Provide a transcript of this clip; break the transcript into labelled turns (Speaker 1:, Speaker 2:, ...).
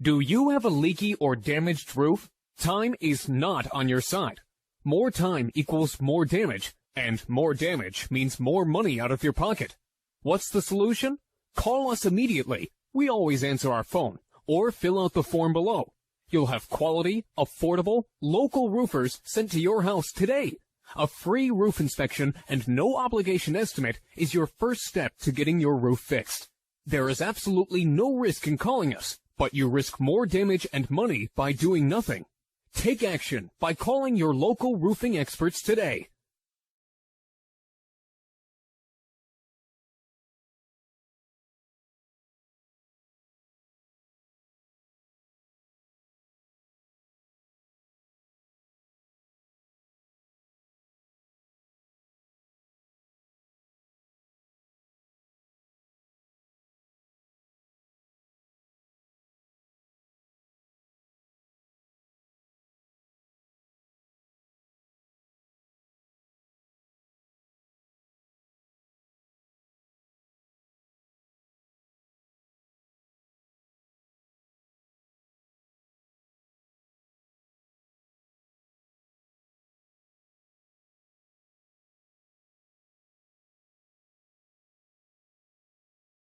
Speaker 1: Do you have a leaky or damaged roof? Time is not on your side. More time equals more damage, and more damage means more money out of your pocket. What's the solution? Call us immediately. We always answer our phone, or fill out the form below. You'll have quality, affordable, local roofers sent to your house today. A free roof inspection and no obligation estimate is your first step to getting your roof fixed. There is absolutely no risk in calling us, but you risk more damage and money by doing nothing. Take action by calling your local roofing experts today.